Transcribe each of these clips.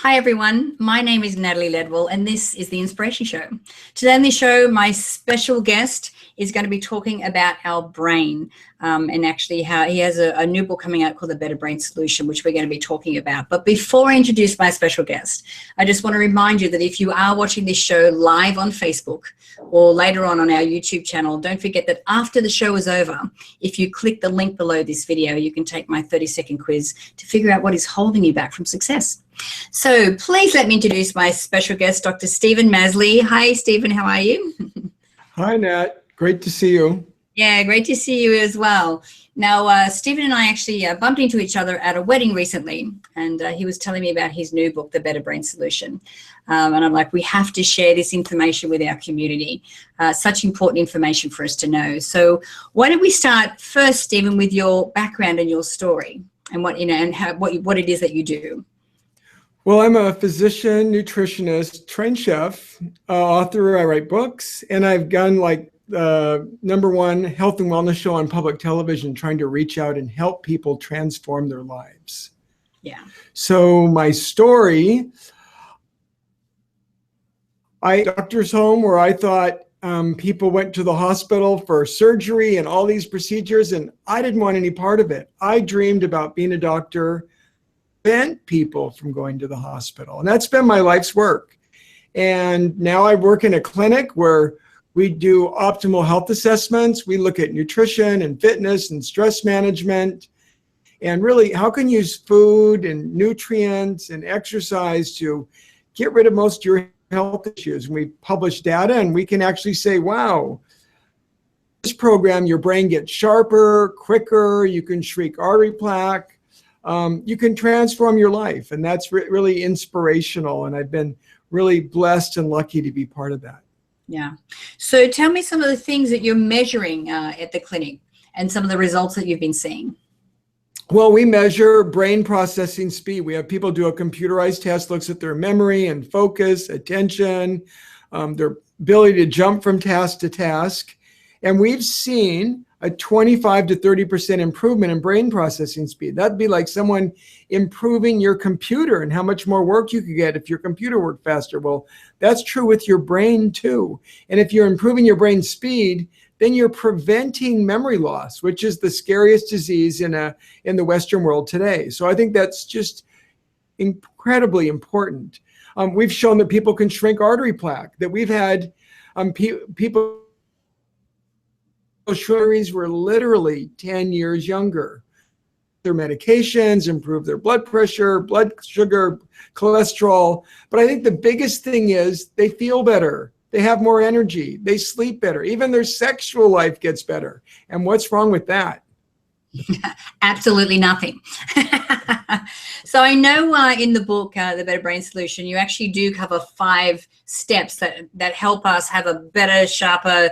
Hi everyone, my name is Natalie Ledwell and this is The Inspiration Show. Today on the show, my special guest is going to be talking about our brain and actually how he has a new book coming out called The Better Brain Solution, which we're going to be talking about. But before I introduce my special guest, I just want to remind you that if you are watching this show live on Facebook or later on our YouTube channel, don't forget that after the show is over, if you click the link below this video, you can take my 30-second quiz to figure out what is holding you back from success. So please let me introduce my special guest, Dr. Stephen Masley. Hi, Stephen. How are you? Hi, Nat. Great to see you. Yeah, great to see you as well. Now, Stephen and I actually bumped into each other at a wedding recently, and he was telling me about his new book, The Better Brain Solution. And I'm like, we have to share this information with our community. Such important information for us to know. So why don't we start first, Stephen, with your background and your story and what it is that you do. Well, I'm a physician, nutritionist, trained chef, author. I write books, and I've done like #1 health and wellness show on public television, trying to reach out and help people transform their lives. Yeah. So my story, doctor's home where I thought people went to the hospital for surgery and all these procedures, and I didn't want any part of it. I dreamed about being a doctor, prevent people from going to the hospital. And that's been my life's work. And now I work in a clinic where we do optimal health assessments. We look at nutrition and fitness and stress management. And really, how can you use food and nutrients and exercise to get rid of most of your health issues? And we publish data and we can actually say, wow, this program, your brain gets sharper, quicker, you can shrink artery plaque. You can transform your life, and that's really inspirational, and I've been really blessed and lucky to be part of that. Yeah. So tell me some of the things that you're measuring at the clinic and some of the results that you've been seeing. Well, we measure brain processing speed. We have people do a computerized test, looks at their memory and focus, attention, their ability to jump from task to task, and we've seen a 25 to 30% improvement in brain processing speed. That'd be like someone improving your computer and how much more work you could get if your computer worked faster. Well, that's true with your brain too. And if you're improving your brain speed, then you're preventing memory loss, which is the scariest disease in the Western world today. So I think that's just incredibly important. We've shown that people can shrink artery plaque, that we've had people arteries were literally 10 years younger. Their medications improve their blood pressure, blood sugar, cholesterol. But I think the biggest thing is they feel better. They have more energy. They sleep better. Even their sexual life gets better. And what's wrong with that? Absolutely nothing. So I know in the book, The Better Brain Solution, you actually do cover 5 steps that help us have a better, sharper,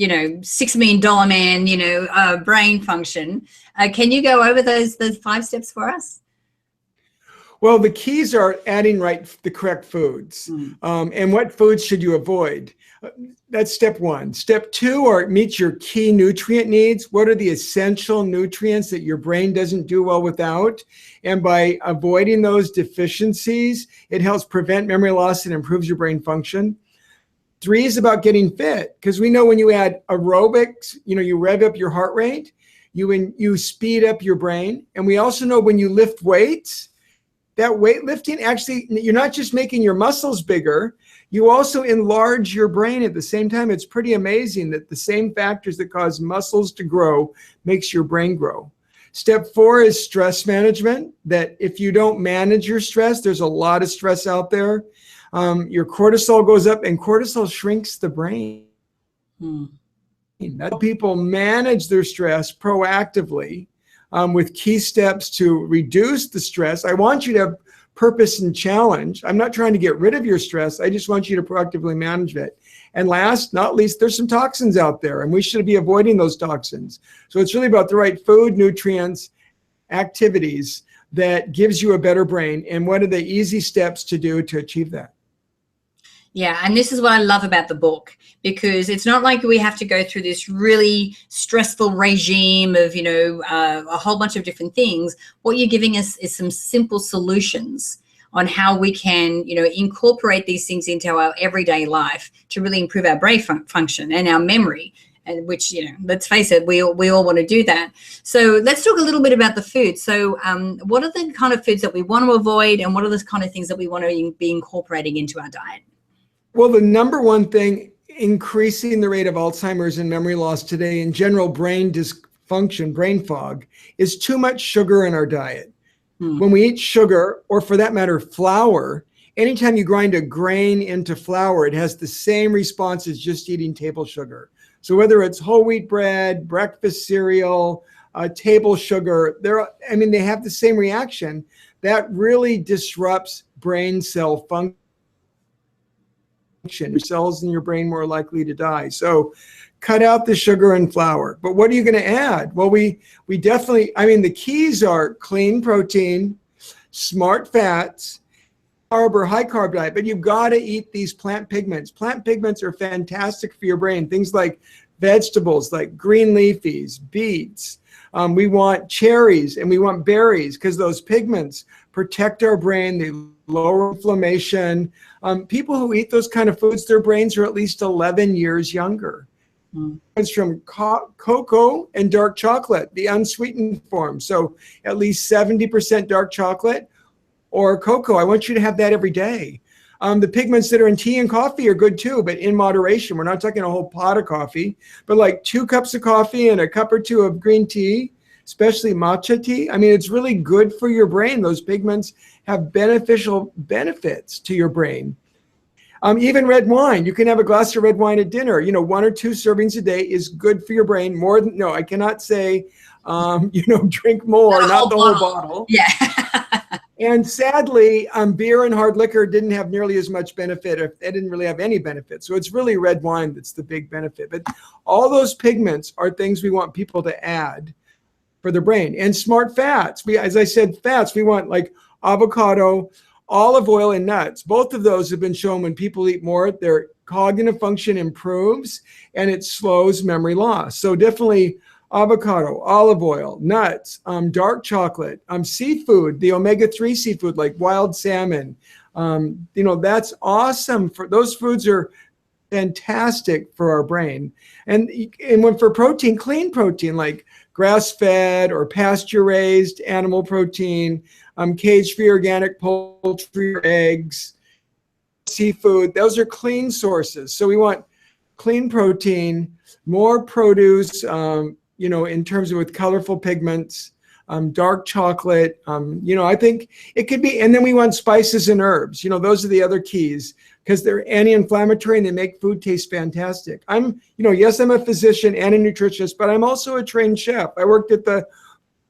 $6 million man, brain function. Can you go over those 5 steps for us? Well, the keys are adding the correct foods. And what foods should you avoid? That's step 1. Step 2 are meet your key nutrient needs. What are the essential nutrients that your brain doesn't do well without? And by avoiding those deficiencies, it helps prevent memory loss and improves your brain function. 3 is about getting fit, because we know when you add aerobics, you rev up your heart rate, you speed up your brain. And we also know when you lift weights, that weightlifting actually, you're not just making your muscles bigger, you also enlarge your brain at the same time. It's pretty amazing that the same factors that cause muscles to grow makes your brain grow. Step 4 is stress management, that if you don't manage your stress, there's a lot of stress out there. Your cortisol goes up, and cortisol shrinks the brain. People manage their stress proactively with key steps to reduce the stress. I want you to have purpose and challenge. I'm not trying to get rid of your stress. I just want you to proactively manage it. And last, not least, there's some toxins out there, and we should be avoiding those toxins. So it's really about the right food, nutrients, activities that gives you a better brain, and what are the easy steps to do to achieve that. Yeah, and this is what I love about the book, because it's not like we have to go through this really stressful regime of, a whole bunch of different things. What you're giving us is some simple solutions on how we can, incorporate these things into our everyday life to really improve our brain function and our memory. And which, let's face it, we all want to do that. So let's talk a little bit about the food. So what are the kind of foods that we want to avoid, and what are the kind of things that we want to be incorporating into our diet? Well, the number one thing increasing the rate of Alzheimer's and memory loss today, in general brain dysfunction, brain fog, is too much sugar in our diet. When we eat sugar, or for that matter, flour, anytime you grind a grain into flour, it has the same response as just eating table sugar. So whether it's whole wheat bread, breakfast cereal, table sugar, they have the same reaction. That really disrupts brain cell function. Your cells in your brain more likely to die. So cut out the sugar and flour. But what are you going to add? Well, we definitely, the keys are clean protein, smart fats, carb or high carb diet, but you've got to eat these plant pigments. Plant pigments are fantastic for your brain. Things like vegetables, like green leafies, beets. We want cherries and we want berries because those pigments protect our brain. They lower inflammation. People who eat those kind of foods, their brains are at least 11 years younger. It's from cocoa and dark chocolate, the unsweetened form. So at least 70% dark chocolate or cocoa. I want you to have that every day. The pigments that are in tea and coffee are good too, but in moderation. We're not talking a whole pot of coffee, but like 2 cups of coffee and a cup or 2 of green tea, especially matcha tea. It's really good for your brain. Those pigments have beneficial benefits to your brain. Even red wine, you can have a glass of red wine at dinner. 1 or 2 servings a day is good for your brain. More than, no, I cannot say, drink more, not the whole bottle. Yeah. And sadly, beer and hard liquor didn't have nearly as much benefit, if they didn't really have any benefit. So it's really red wine that's the big benefit. But all those pigments are things we want people to add for their brain. And smart fats. As I said, fats, we want like avocado, olive oil, and nuts. Both of those have been shown when people eat more, their cognitive function improves and it slows memory loss. So definitely avocado, olive oil, nuts, dark chocolate, seafood, the omega-3 seafood like wild salmon. That's awesome. Those foods are fantastic for our brain. And when for protein, clean protein like grass-fed or pasture-raised animal protein, cage-free organic poultry or eggs, seafood, those are clean sources. So we want clean protein, more produce, in terms of with colorful pigments, dark chocolate, I think it could be, and then we want spices and herbs. Those are the other keys because they're anti-inflammatory and they make food taste fantastic. Yes, I'm a physician and a nutritionist, but I'm also a trained chef. I worked at the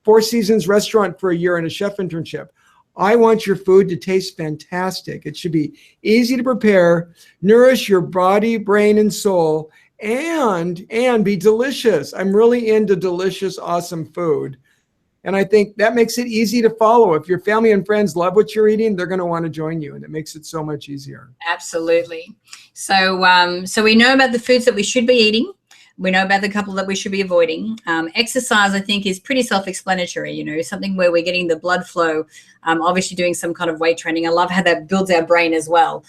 Four Seasons restaurant for a year in a chef internship. I want your food to taste fantastic. It should be easy to prepare, nourish your body, brain, and soul, and be delicious. I'm really into delicious, awesome food. And I think that makes it easy to follow. If your family and friends love what you're eating, they're going to want to join you, and it makes it so much easier. Absolutely. So we know about the foods that we should be eating. We know about the couple that we should be avoiding. Exercise, I think, is pretty self-explanatory, something where we're getting the blood flow, obviously doing some kind of weight training. I love how that builds our brain as well.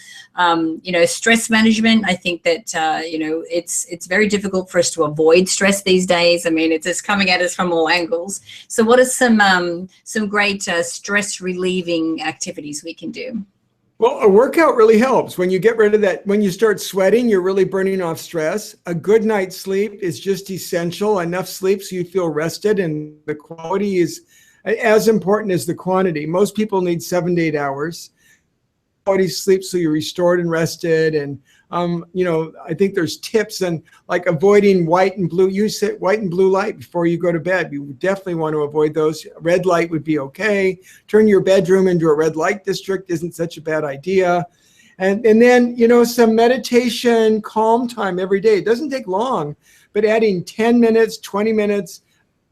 Stress management, I think that, it's very difficult for us to avoid stress these days. It's just coming at us from all angles. So what are some great stress relieving activities we can do? Well, a workout really helps. When you get rid of that, when you start sweating, you're really burning off stress. A good night's sleep is just essential. Enough sleep so you feel rested, and the quality is as important as the quantity. Most people need 7 to 8 hours. Quality sleep so you're restored and rested. And, I think there's tips and like avoiding white and blue. You said white and blue light before you go to bed. You definitely want to avoid those. Red light would be okay. Turn your bedroom into a red light district isn't such a bad idea. And then, some meditation, calm time every day. It doesn't take long, but adding 10 minutes, 20 minutes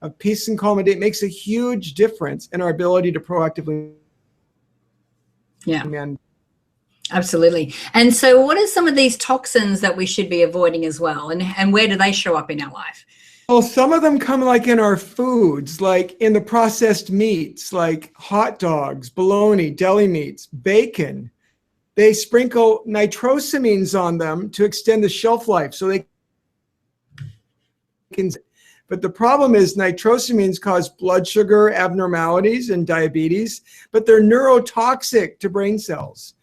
of peace and calm a day makes a huge difference in our ability to proactively. Yeah. Absolutely. And so what are some of these toxins that we should be avoiding as well? And where do they show up in our life? Well, some of them come like in our foods, like in the processed meats, like hot dogs, bologna, deli meats, bacon. They sprinkle nitrosamines on them to extend the shelf life so they can. But the problem is nitrosamines cause blood sugar abnormalities and diabetes, but they're neurotoxic to brain cells.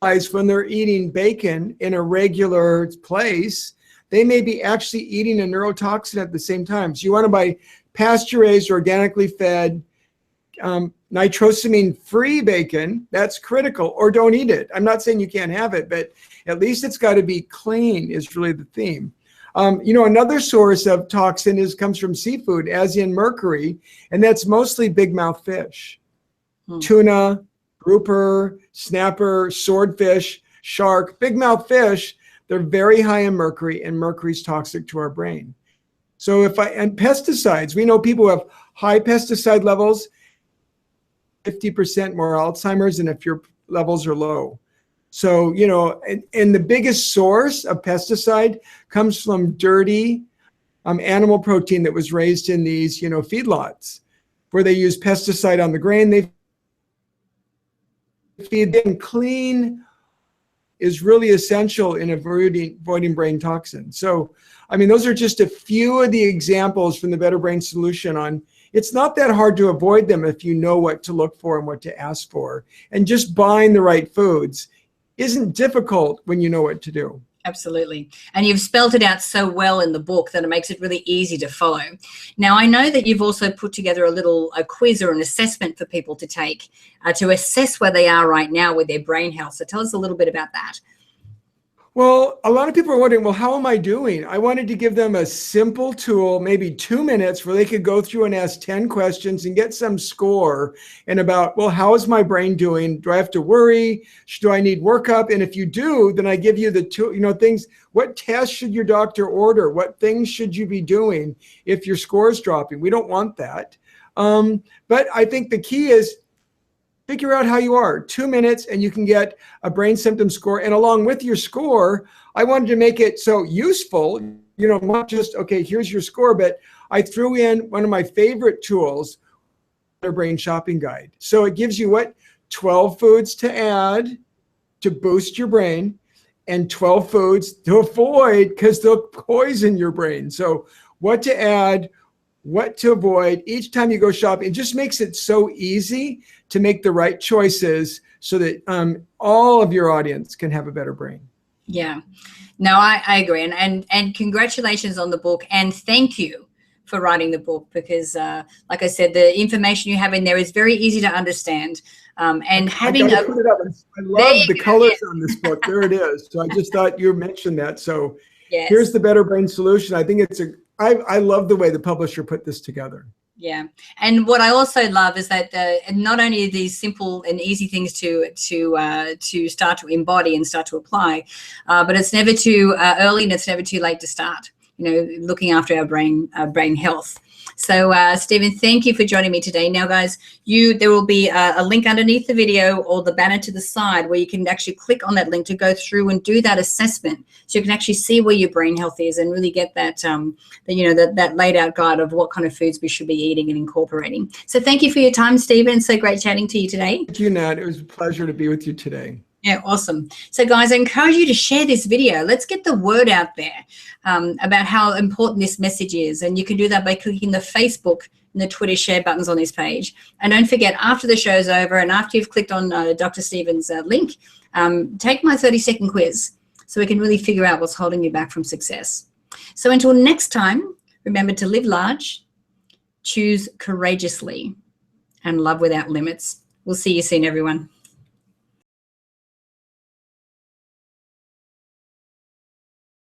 When they're eating bacon in a regular place, they may be actually eating a neurotoxin at the same time. So you want to buy pasture-raised, organically fed, nitrosamine-free bacon. That's critical, or don't eat it. I'm not saying you can't have it, but at least it's got to be clean is really the theme. Another source of toxin comes from seafood, as in mercury, and that's mostly big mouth fish. Tuna, grouper, snapper, swordfish, shark, big mouth fish, they're very high in mercury, and mercury's toxic to our brain. So and pesticides, we know people who have high pesticide levels, 50% more Alzheimer's than if your levels are low. So, and the biggest source of pesticide comes from dirty animal protein that was raised in these, feedlots where they use pesticide on the grain. They feed them. Clean is really essential in avoiding brain toxins. So, those are just a few of the examples from the Better Brain Solution on. It's not that hard to avoid them if you know what to look for and what to ask for. And just buying the right foods isn't difficult when you know what to do. Absolutely. And you've spelled it out so well in the book that it makes it really easy to follow. Now, I know that you've also put together a quiz or an assessment for people to take to assess where they are right now with their brain health. So tell us a little bit about that. Well, a lot of people are wondering, well, how am I doing? I wanted to give them a simple tool, maybe 2 minutes, where they could go through and ask 10 questions and get some score and about, well, how is my brain doing? Do I have to worry? Do I need workup? And if you do, then I give you the things. What tests should your doctor order? What things should you be doing if your score is dropping? We don't want that. But I think the key is figure out how you are. 2 minutes and you can get a brain symptom score. And along with your score, I wanted to make it so useful, not just, okay, here's your score, but I threw in one of my favorite tools, their brain shopping guide. So it gives you 12 foods to add to boost your brain and 12 foods to avoid because they'll poison your brain. So what to add, what to avoid each time you go shopping. It just makes it so easy to make the right choices so that all of your audience can have a better brain. Yeah, no, I agree. And congratulations on the book. And thank you for writing the book because, like I said, the information you have in there is very easy to understand. And having I put it up. I love the colors on this book. There it is. So I just thought you mentioned that. So yes. Here's the Better Brain Solution. I think I love the way the publisher put this together. Yeah. And what I also love is that not only are these simple and easy things to start to embody and start to apply, but it's never too early and it's never too late to start, looking after our brain health. So, Stephen, thank you for joining me today. Now, guys, there will be a link underneath the video or the banner to the side where you can actually click on that link to go through and do that assessment, so you can actually see where your brain health is and really get that, that laid out guide of what kind of foods we should be eating and incorporating. So, thank you for your time, Stephen. It's so great chatting to you today. Thank you, Nat. It was a pleasure to be with you today. Yeah, awesome. So, guys, I encourage you to share this video. Let's get the word out there about how important this message is. And you can do that by clicking the Facebook and the Twitter share buttons on this page. And don't forget, after the show's over and after you've clicked on Dr. Stephen's link, take my 30-second quiz so we can really figure out what's holding you back from success. So until next time, remember to live large, choose courageously, and love without limits. We'll see you soon, everyone.